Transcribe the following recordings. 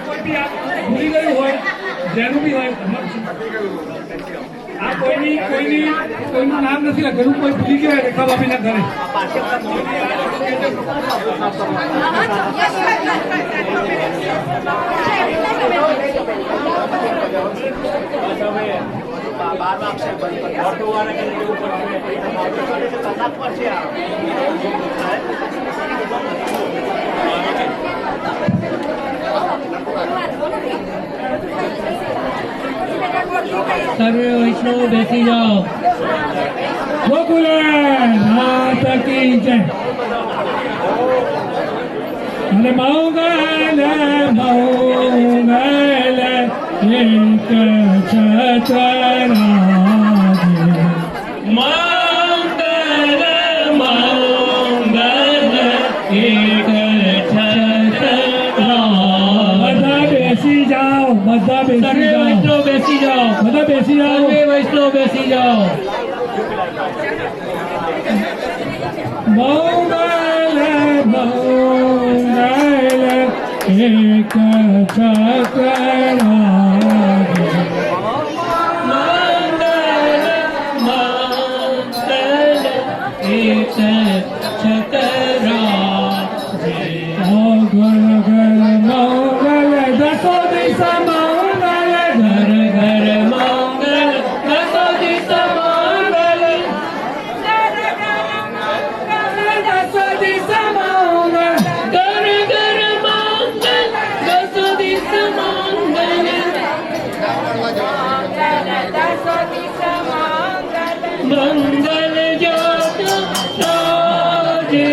કોઈ બી આ ભૂલી ગયું હોય જેનું બી હોય આ કોઈનું નામ નથી લખેલું કોઈ ભૂલી ગયું હોય રેખા ભાભીના ઘરે सर्वे वैष्णव बैठी जाओ। गोकुलनाथ की जय। अरे मंगल मंगल एक छत्र मंगल मंगल एक छत्र બધા બેસી જાઓ બધા सर्वे वैष्णव बैठी जाओ। બધા બેસી જાઓ सर्वे वैष्णव बैठी जाओ। मंगल मंगल एक छत्र मंगल मंगल एक छतराजे। घर घर मंगल दसो दिशा मंगल घर घर मंगल दसो दिशा मंगल। दसो दिशा मंगल घर घर मंगल दसो दिशा मंगल। मंगल जात राजे।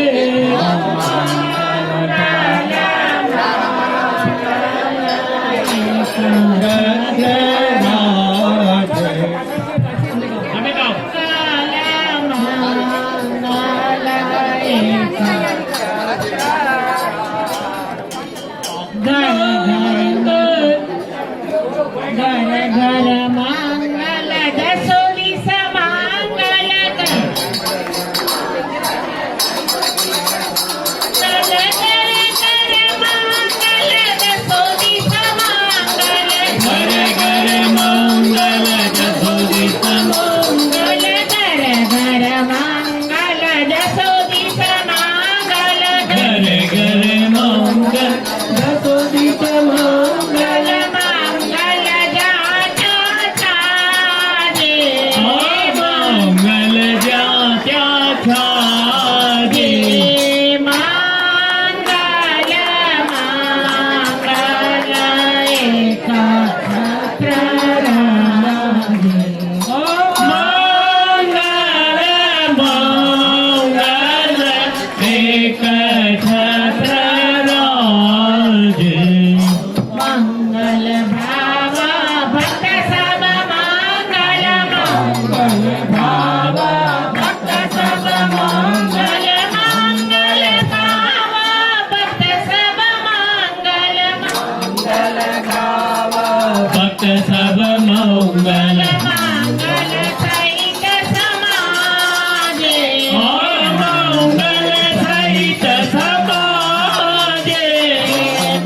भक्त सब मंगल मंगल सहित समाजे। मंगल सहित समाजे।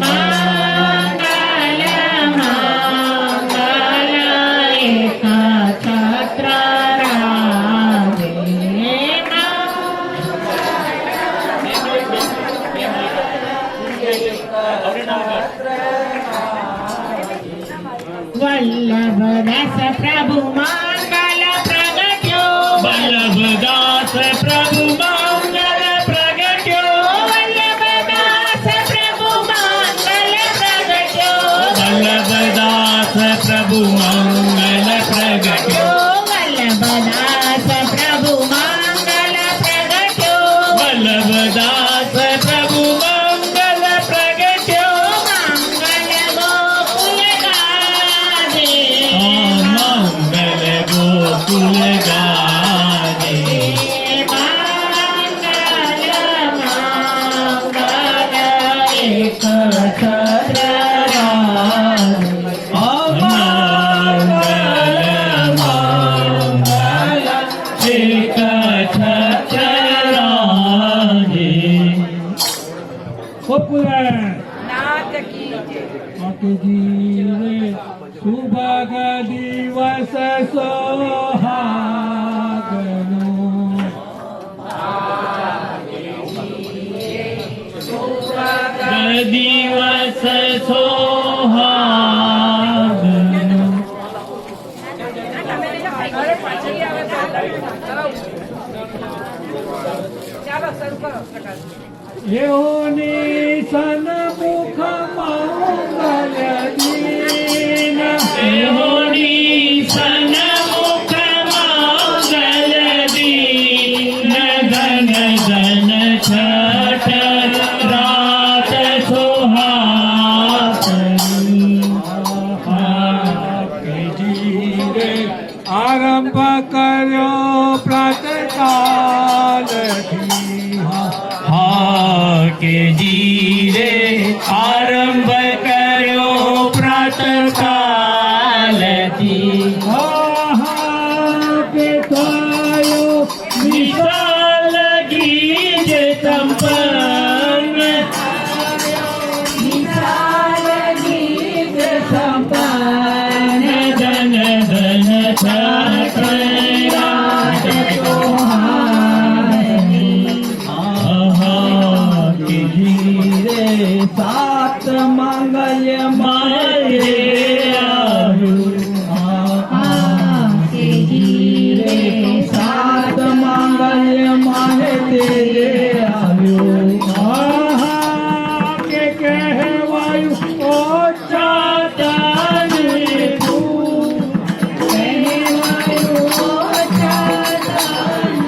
मंगल मंगल एक छत्र राजे। वल्लभदास प्रभु मंगल प्रगट्यो। वल्लभदास प्रभु मंगल प्रगट्यो। वल्लभदास प्रभु मंगल प्रगट्यो। वल्लभदास प्रभु मंगल प्रगट्यो। वल्लभदास प्रभु मंगल प्रगट्यो। वल्लभदास प्रभु मंगल प्रगट्यो। मंगल गोकुल गाजे। मंगल मंगल एक छत्र राजे। जीवे सुभग दिवस सोहागनो दिवस सोहागनो येऊनी सन्मुख मंगल दीन होणी सन्मुख मंगल दीन धन धन छठ रात सुहासनी जीवे आरंभ करो प्रातःकाल के जीरे आरंभ करो प्रातःकाल विशाल गीत संपन्न धन धन छठ रात सात मंगल मारे सात मंगल माहे तेरे आयो के कहे वायु ओ चातन तू कहे वायु ओ चातन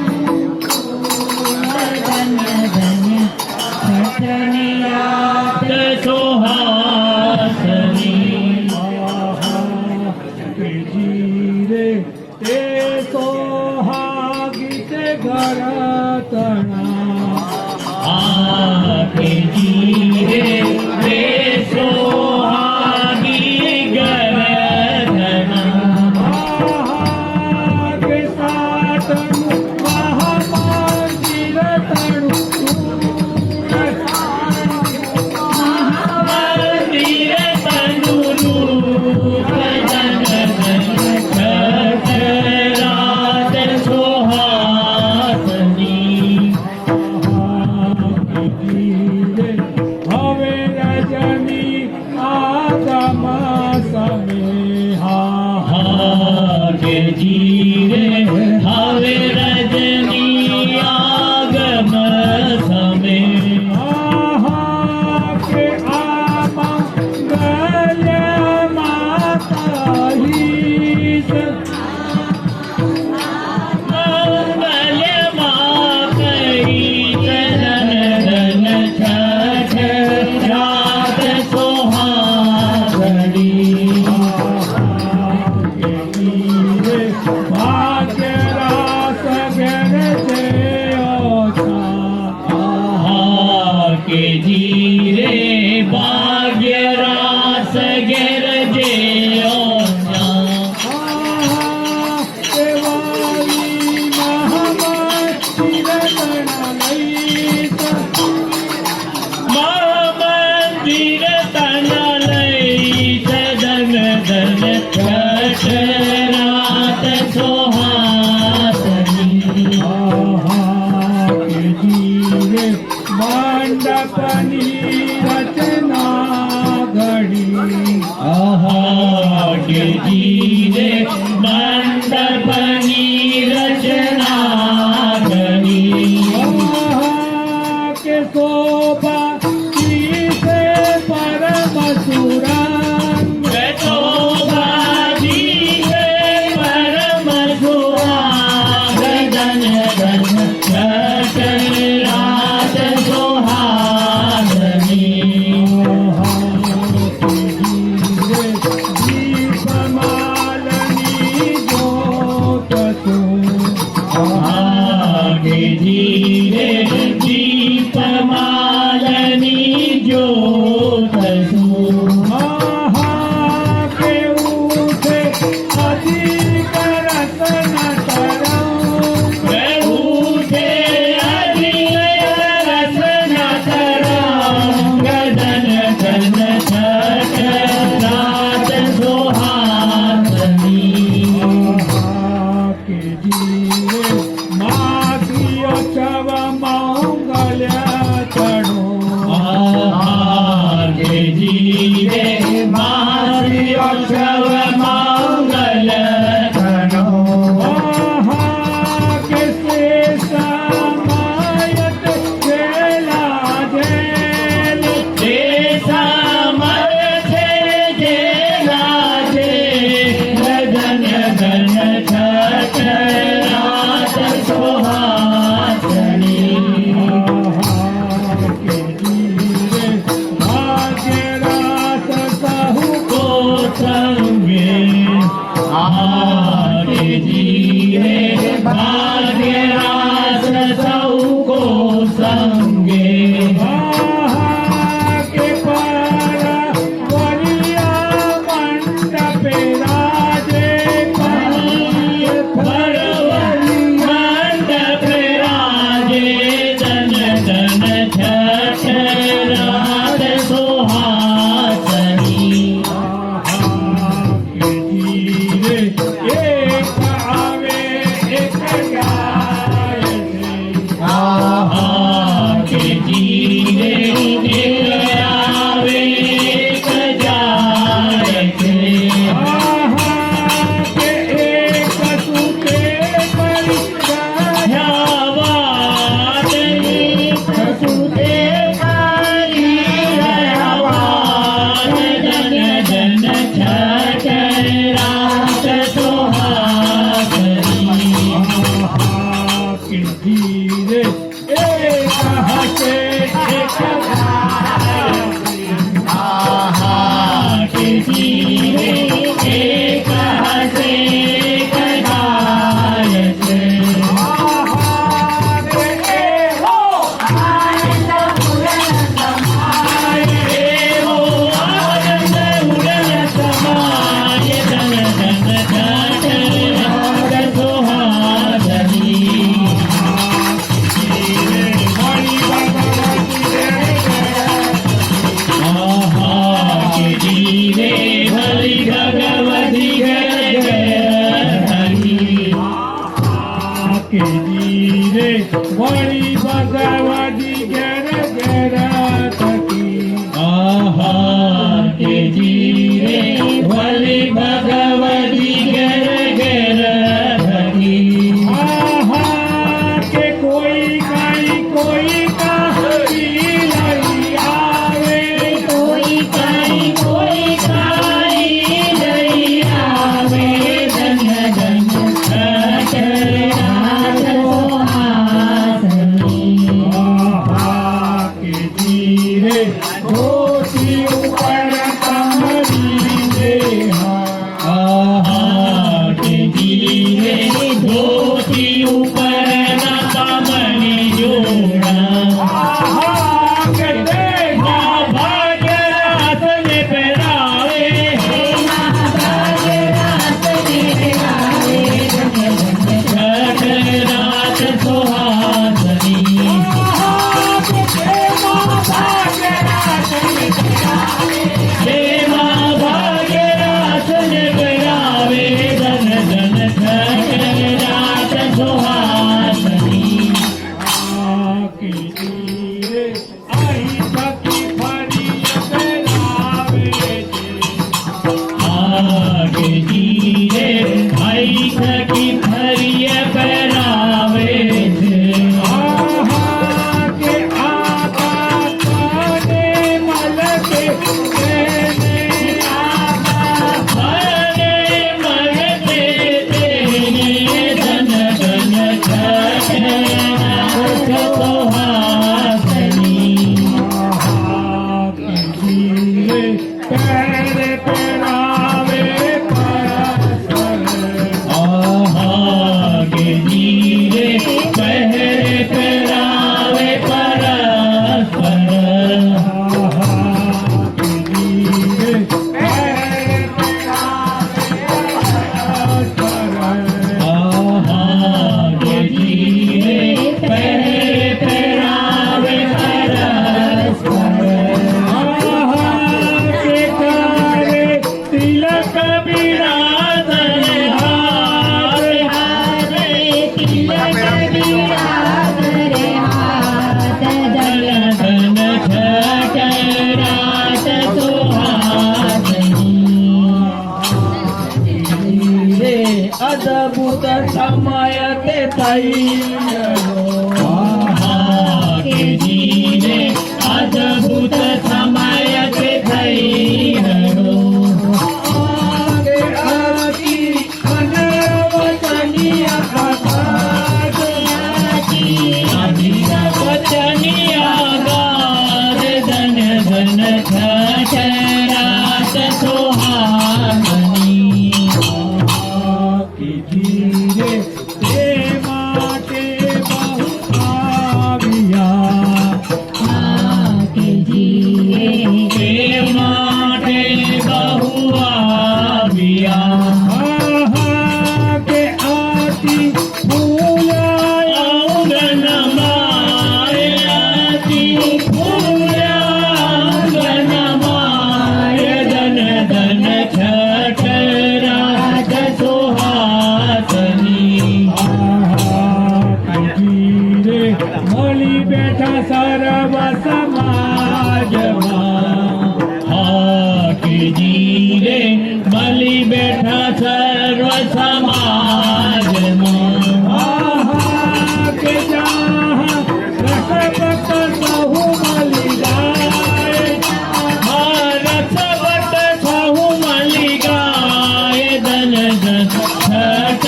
धन धन छठनिया सोहासनी जीरे ते सोहागित घर तना आके जीरे रे सोहागी गरधना के सातनु महामंदिर तनु मंदिर तनुरूप धन धन छठ रात सोहासनी हवे रजनी आगम समेहा के जीरे हवे रजनी आगम समय के आमंगल माता ही मंगल माकई धन धन छठ रात सोहागनी भाग्य रास घर से के जीरे भाग्य रास गिर जे मंदिर तना लई धन धन छठ रात सोहासनी मंडपनी रचना घड़ी के जीरे मंडपनी रचना गणी के शोभा से परम सुरंग बाजी परम सुहागन धन छठ रात सोहागनी दीपमाला के जीवे भाग्य रास चौको संगे के पारा वरिया मंडपे राजे मंडप राजे धन धन छठ रात सुहासनी एक आवे एक जाए आहा के जीवे एक आवे एक जाए के के एक सुते परिवार सुते काली हवान जन जन छठ रात सुहासनी के धीरे एक हसे एक आहा के जीवे एक हसे एक गायक हो आनंद उड़न समाय धन धन छठ रात सुहासनी आहा के जीवे हरि भगवती घर हरि के धीरे बड़ी भगवती घर घर थकी आहा के जीवे हरि भगवती घर घर हरि आहा के कोई काई लई आवे कोई काई लई आवे धन धन छठ रात सुहासनी आहा के धीरे धोती ऊपर कमरी देहा आहा के जीवे धोती ऊपर न कमनी जोड़ा आहा के देखा भाग्य रात में पहरावे छठ रात सुहासनी देवा भाग्य रात में पहरावे धन धन छठ रात सुहासनी के धीरे आई सखी फरी बनावे आगे जीरे भाई सखी भरिय पहरावे आहा के आका काने मल के देने भरे मरते तेरे धन धन छठ रात सुहासनी के धीरे पैर पहरावे परस्पर आहा के जीरे पहरे पहरावे परस्पर आहा के धीरे पैर पहरावे परस्पर आहा के जीरे पहरे पहरावे परस्पर आहा के कारे तिलक बिरादन हार धन छठ रात सुहासनी अद्भुत समय ते आहा के जीरे अद्भुत समय के थैरो अनवचनीय कथा वचनिया गार धन धन छठ रात सुहासनी रे बली बैठा सर्व समाज के जहाँ रसवत सहु मलि गाय रसवट सहु मलि गाय दन छठ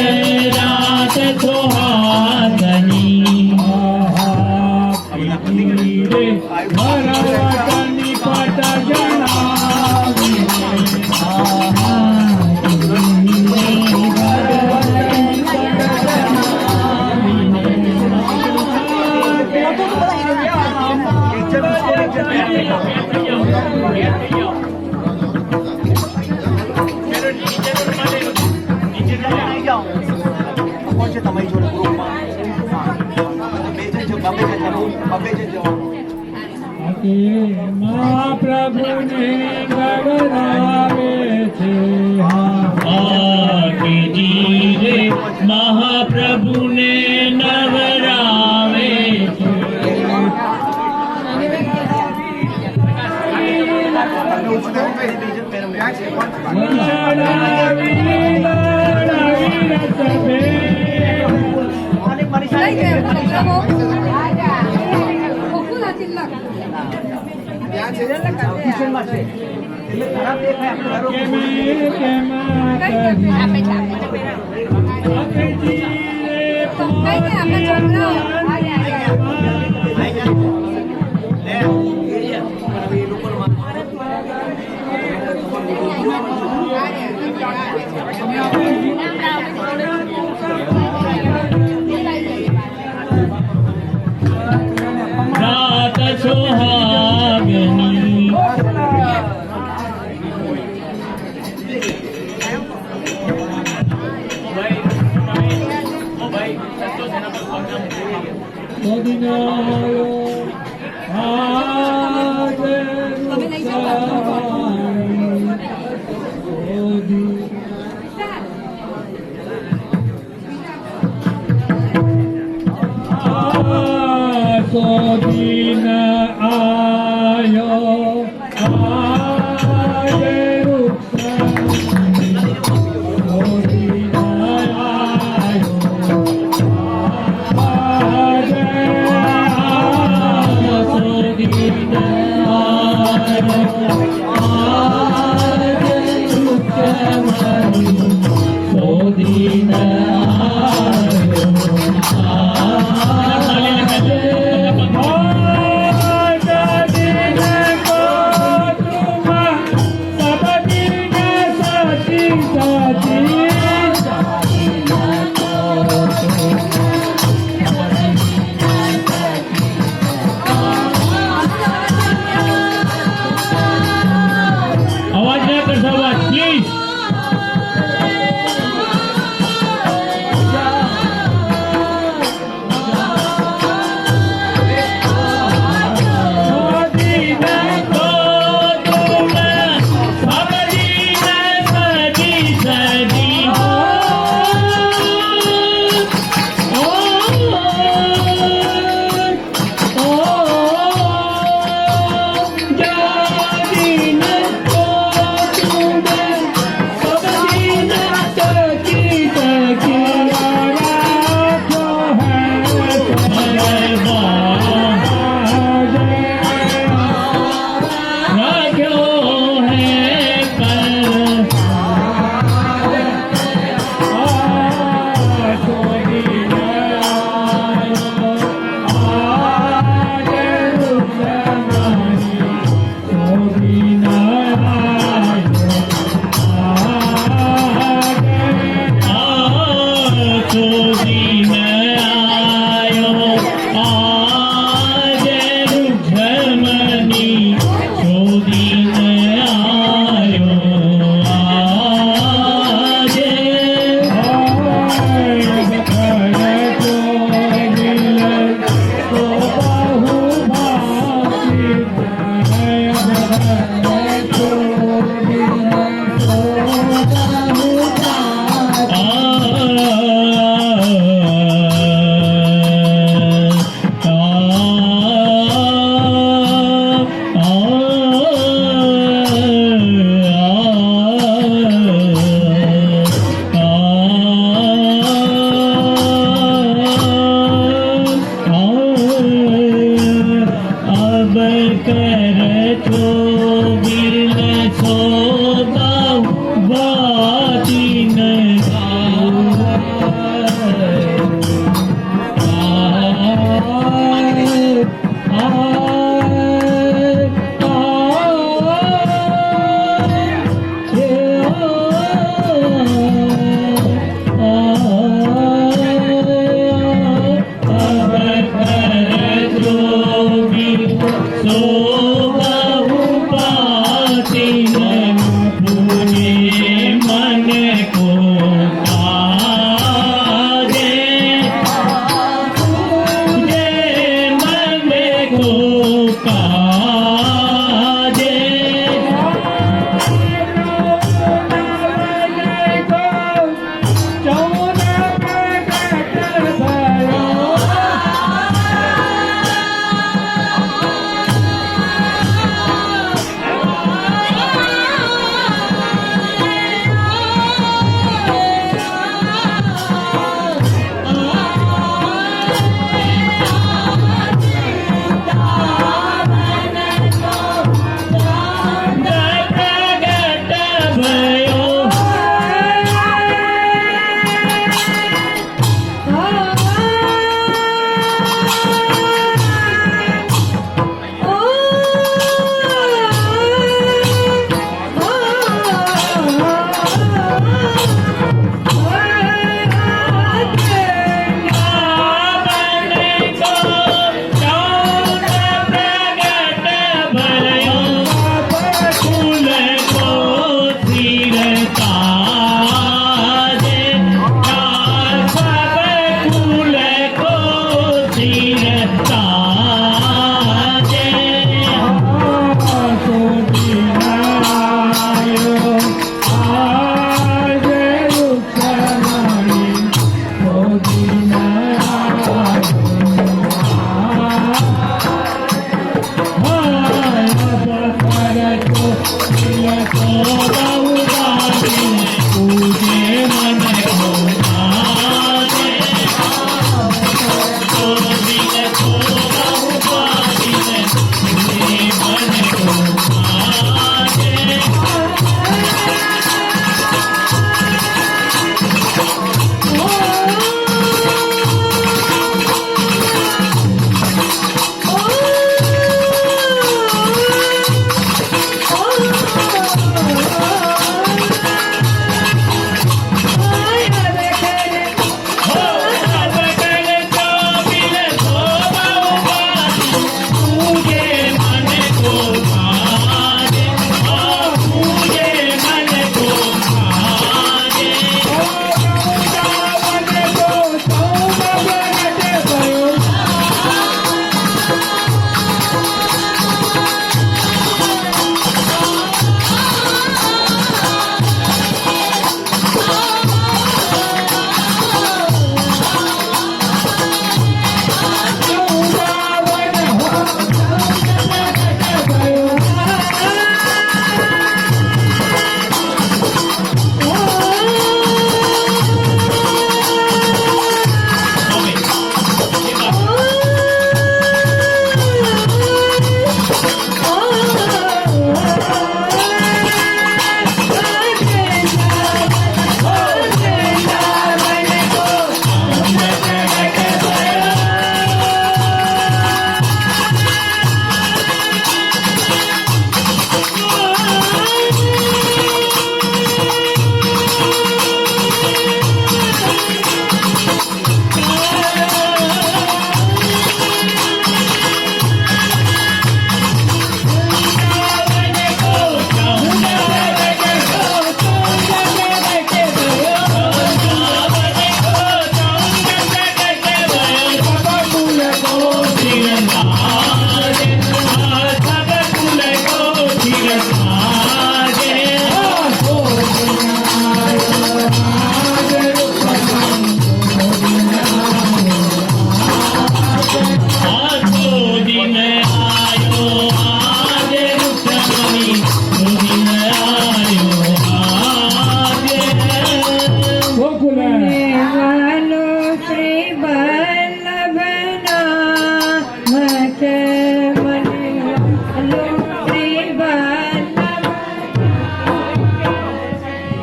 रात सुहागनी रे भरवत निपट जनावी महाप्रभु ने गगरावे थे आके जी रे महाप्रभु ने नवरावे रात सुहागनी दिन आयो आये दिन आयो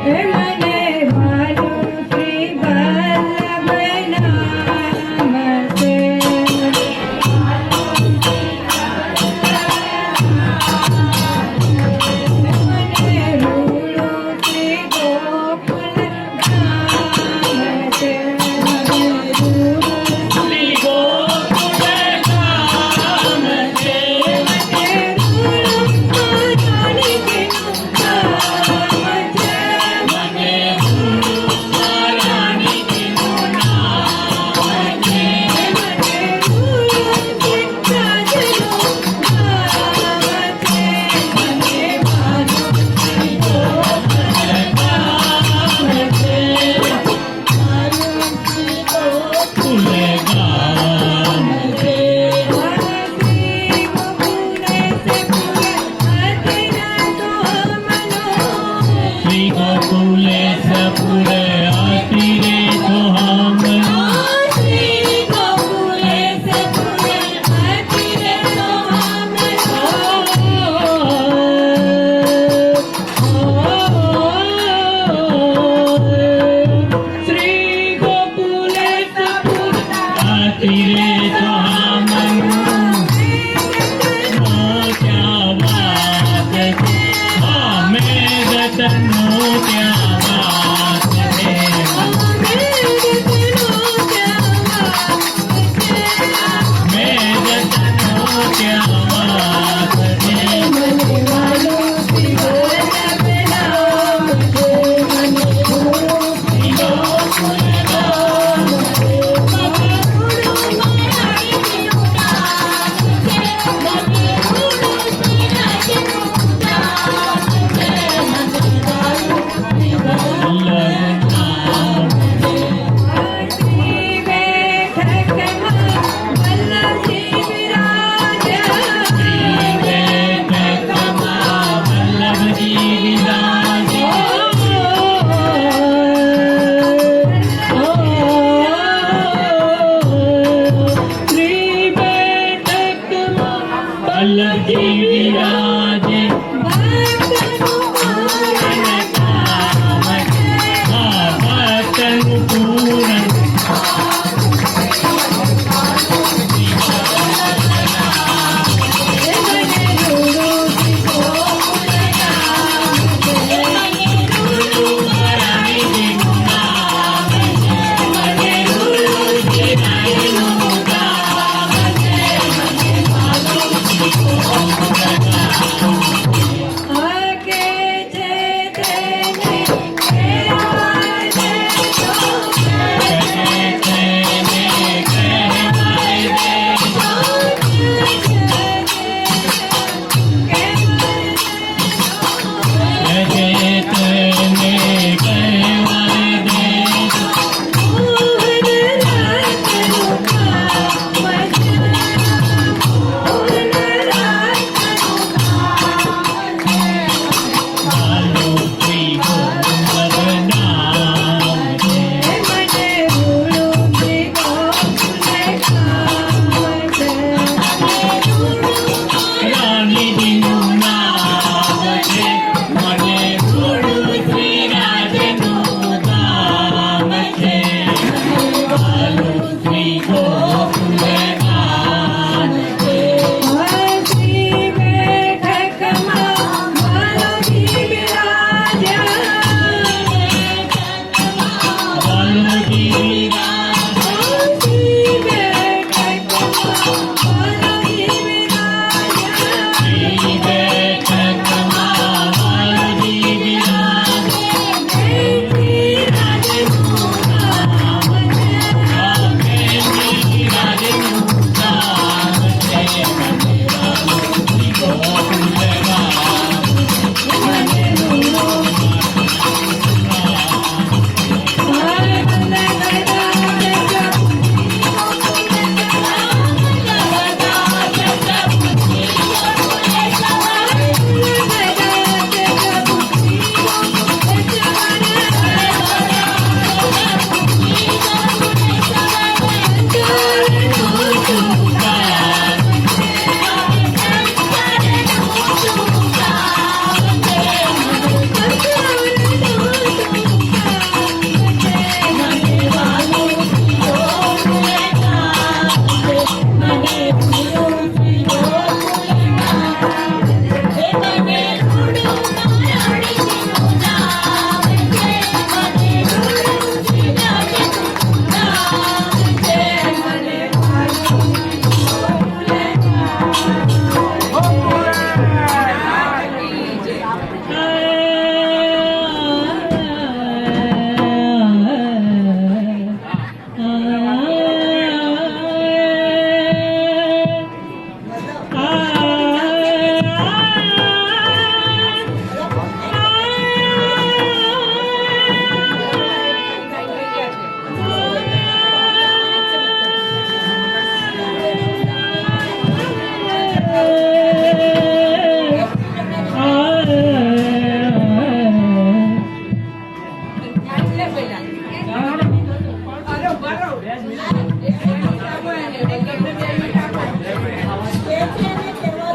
મને ભાલું શ્રી વલ્લભ નામ છે. મને રૂડું શ્રી ગોકુલ ધામ છે. શ્રી ગોકુળ ધામ છે. મને રાણીજીનું નામ છે. ગોકુળ ધામ છે. શ્રી ગોકુલેશપુર આતિરે સોહામણો. શ્રી ગોકુલેશપુર આતિરે સોહામણો. ત્યાં વાત છે. મેઘતનો ત્યાં વાત છે. મેઘતનો ત્યાં વાત છે.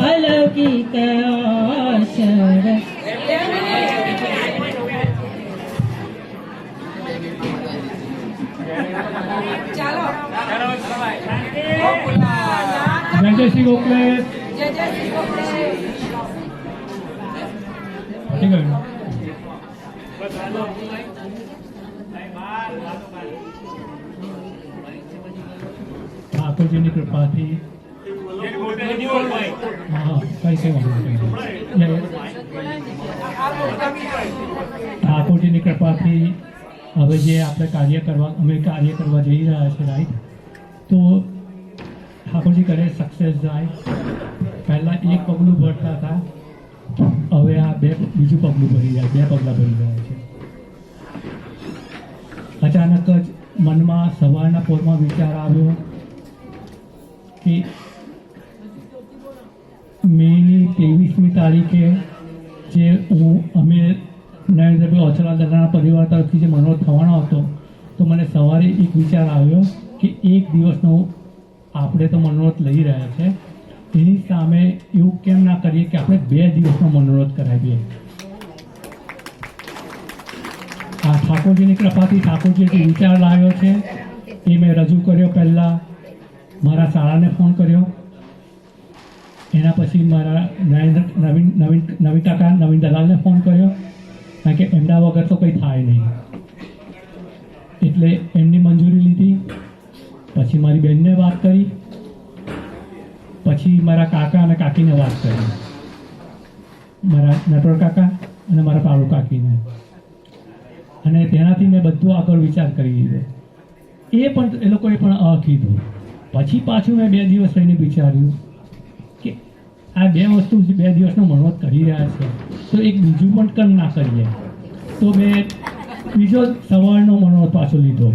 અલૌકિક અક્ષર જય શ્રી ગોખલે ઠીક છે ઠાકોરજીની કૃપાથી હા કઈ ઠાકોરજીની કૃપાથી હવે જે અમે કાર્ય કરવા જઈ રહ્યા છે રાઈટ તો ઠાકોરજી કરે સક્સેસ જાય પહેલાં એક પગલું ભરતા હતા હવે આ બીજું પગલું ભરી જાય 2 પગલાં ભરી રહ્યા છે અચાનક જ મનમાં સવારના પોરમાં વિચાર આવ્યો કે મેની 23મી તારીખે જે અમે નરેન્દ્રભાઈ ઓછલા દાદાના પરિવાર તરફથી જે મનોરથ થવાનો હતો તો મને સવારે એક વિચાર આવ્યો કે એક દિવસનો આપણે તો મનોરથ લઈ રહ્યા છે એની સામે એવું કેમ ના કરીએ કે આપણે 2 દિવસનો મનોરથ કરાવીએ આ ઠાકોરજીની કૃપાથી ઠાકોરજીએ જે વિચાર લાવ્યો છે એ મેં રજૂ કર્યો પહેલાં મારા શાળાને ફોન કર્યો એના પછી મારા નવીન કાકા નવીન દલાલને ફોન કર્યો કારણ કે એમના વગર તો કંઈ થાય નહીં એટલે એમની મંજૂરી લીધી પછી મારી બહેનને વાત કરી પછી મારા કાકા અને કાકીને વાત કરી મારા નટવર કાકા અને મારા પાડુ કાકીને અને તેનાથી મેં બધું આગળ વિચાર કરી દીધો એ લોકોએ પણ કીધું પછી પાછું મેં 2 દિવસ રહીને વિચાર્યું કે આ 2 વસ્તુ 2 દિવસનો મનોરથ કરી રહ્યા છે તો એક બીજું પણ કેમ ના કરીએ તો મેં બીજો સવારનો મનોરથ પાછો લીધો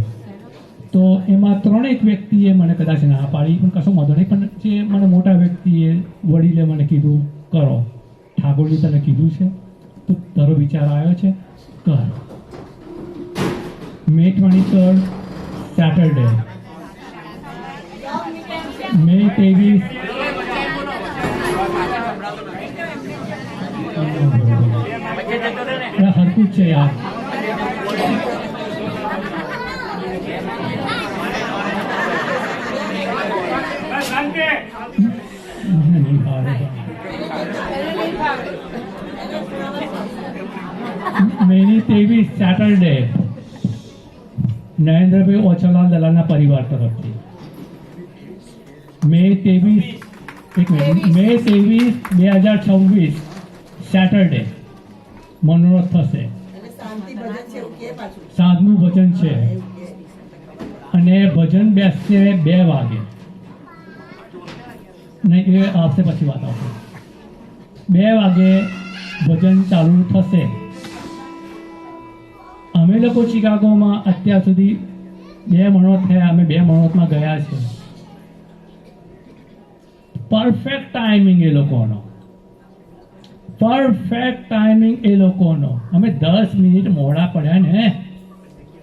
તો એમાં 3 વ્યક્તિએ મને કદાચ ના પાડી પણ કશો વાંધો નહીં પણ જે મને મોટા વ્યક્તિએ વડીલે મને કીધું કરો ઠાકોરજી તને કીધું છે તો તારો વિચાર આવ્યો છે કર May 23rd Saturday May 23 હરકું છે યાર મેની 23 સેટરડે નરેન્દ્રભાઈ ઓછલા દલાલના પરિવાર તરફથી મે 23 2026 સેટરડે મનોરથ થશે સાંજનું ભજન છે અને ભજન બેસશે 2 વાગે નહીં એ આવશે પછી વાત આવશે 2 વાગે ભજન ચાલુ થશે અમે લોકો શિકાગોમાં અત્યાર સુધી 2 મનોરથ થયા અમે 2 મનોરથમાં ગયા છે પરફેક્ટ ટાઈમિંગ એ લોકોનો અમે 10 મિનિટ મોડા પડ્યા ને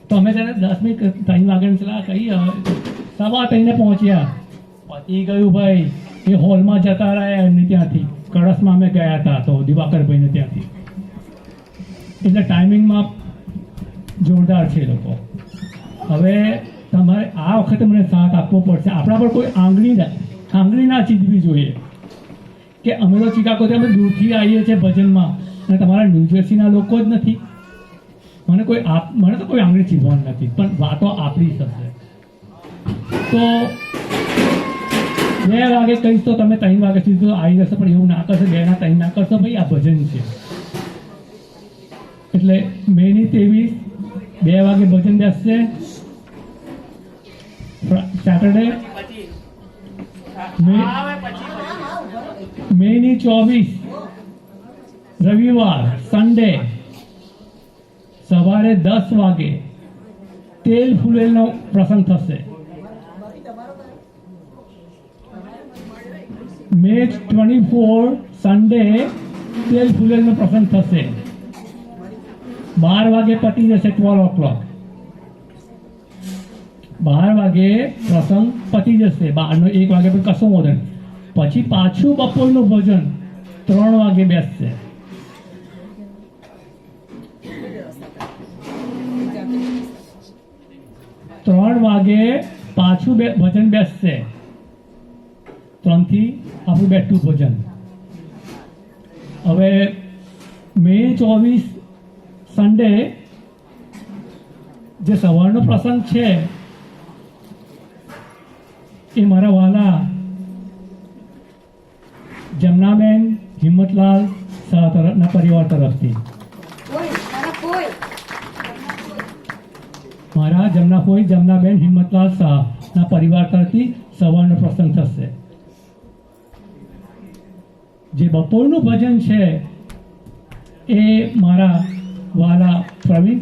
તો અમે ત્યારે 10 મિનિટ 3 વાગ્યાની સલાહ કહી 3:15 પહોંચ્યા પતી ગયું ભાઈ એ હોલમાં જતા રહ્યા એમની ત્યાંથી કળશમાં અમે ગયા હતા તો દિવાકરભાઈને ત્યાંથી એટલે ટાઈમિંગમાં જોરદાર છે લોકો હવે તમારે આ વખતે મને સાથ આપવો પડશે આપણા પર કોઈ આંગળી ના ચીજવી જોઈએ કે અમે તો ચિકાગોથી અમે દૂરથી આવીએ છીએ ભજનમાં અને તમારા ન્યૂજર્સીના લોકો જ નથી મને તો કોઈ આંગળી ચીજવાનું નથી પણ વાતો આપણી થશે તો 2 વાગે કહીશ તો તમે 3 વાગે સુધી આવી જશો પણ એવું ના કરશો 2 ના 3 ના કરશો ભાઈ આ ભજન છે એટલે મેની 23 2 વાગે ભજન બેસશે સેટરડે મેની 24 રવિવાર સન્ડે સવારે 10 વાગે તેલ ફુલેલનો પ્રસંગ થશે મે 24 સન્ડે તેલ ફુલેલનો પ્રસંગ થશે 12 વાગે પતી જશે 12 o'clock 12 વાગે પ્રસંગ પતી જશે, 1 વાગે પણ કશો વાંધો નહીં. પછી પાછું બપોરનું ભોજન 3 વાગે બેસશે. ત્રણ વાગે પાછું ભજન બેસશે. 3 થી આપણું બેઠું ભોજન. હવે મે 24 સન્ડે જે સવારનો પ્રસંગ છે એ મારા વાલા જમનાબેન હિંમતલાલ શાહ તરફના પરિવાર તરફથી મારા જમનાબેન હિંમતલાલ શાહના પરિવાર તરફથી સવારનો પ્રસંગ થશે. જે બપોરનું ભજન છે એ મારા વાલા પ્રવીણ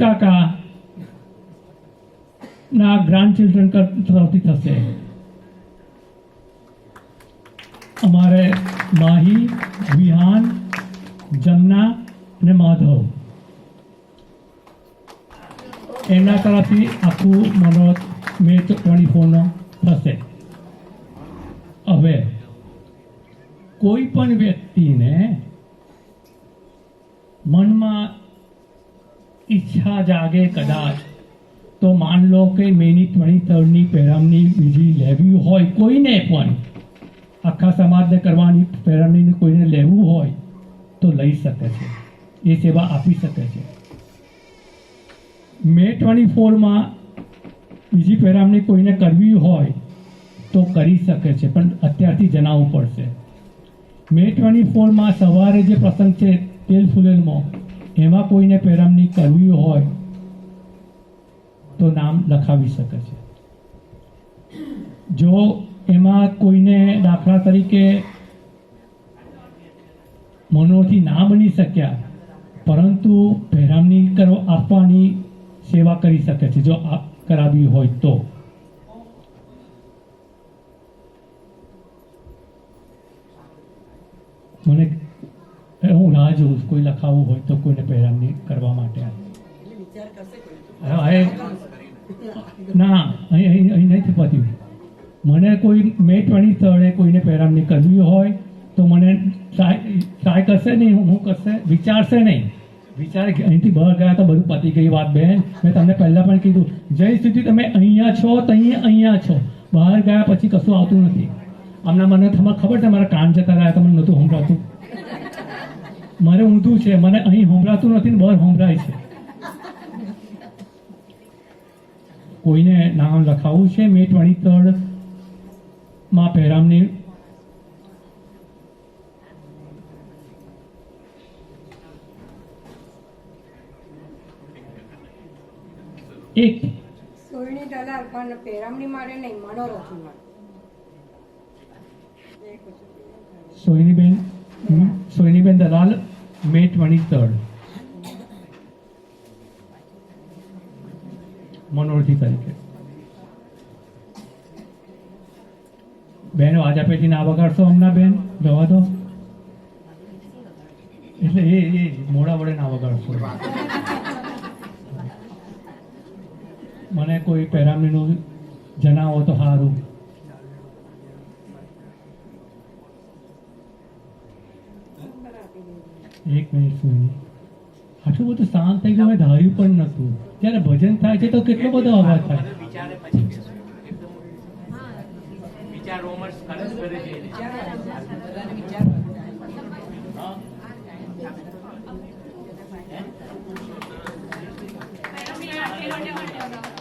કાકા ના ગ્રાન્ડ ચિલ્ડ્રન તરફથી થશે. અમારે માહી, વિહાન, જમના અને માધવ એના તરફથી આખું મનોરથ મે 24નો થશે. હવે કોઈ પણ વ્યક્તિને મનમાં ઈચ્છા જાગે કદાચ તો માન લો કે મેની 23ની પહેરામણી બીજી લેવી હોય, કોઈને પણ આખા સમાજને કરવાની પહેરામણી કોઈને લેવું હોય તો લઈ શકે છે, એ સેવા આપી શકે છે. મે 24માં બીજી પહેરામણી કોઈને કરવી હોય તો કરી શકે છે, પણ અત્યારથી જણાવવું પડશે. મે 24માં સવારે જે પ્રસંગ છે તેલ ફુલેલમાં, એમાં કોઈને પહેરામણી કરવી હોય તો નામ લખાવી શકે છે. જો એમાં કોઈને દાખલા તરીકે મનોથી ના બની શક્યા પરંતુ પહેરામણી આપવાની સેવા કરી શકે છે જો કરાવી હોય તો. મને હું રાહ જોઉં કોઈ લખાવવું હોય તો કોઈને પહેરામણી કરવા માટે. ના, અહીં નથી પત્યું. મને કોઈ મે 23 કોઈને પહેરામણી કરવી હોય તો મને ટ્રાય કરશે નહીં, હું કરશે, વિચારશે નહીં. વિચારે અહીંથી બહાર ગયા તો બધું પતી ગઈ વાત બેન. મેં તમને પહેલાં પણ કીધું, જ્યાં સુધી તમે અહીંયા છો અહીંયા છો, બહાર ગયા પછી કશું આવતું નથી. હમણાં મને તમારે ખબર છે મારા કાન જતા રહ્યા, તમને નહોતું સંભળાતું. મારે ઊંધું છે, મને અહીં સંભળાતું નથી ને બહાર સંભળાય છે. કોઈને નામ લખાવવું છે મે 23માં પહેરામણી એક સોયની દલાલ પણ પેરામણી મારે નહીં, મનોરથી મારે. સોયનીબેન દલાલ મે 23 મનોરથી તરીકે. બેન વાજાપેટી ના વગાડશો હમણાં બેન, જવા દો. એટલે એ મોડા વડે ના વગાડશો. મને કોઈ પહેરામણીનું જણાવો તો સારું. એક મિનિટ સુધી આટલું બધું શાંત થઈ ગયું, મેં ધાર્યું પણ નહોતું. જ્યારે ભજન થાય છે તો કેટલો બધો અવાજ થાય. વિચાર રોમર્સ કરે છે.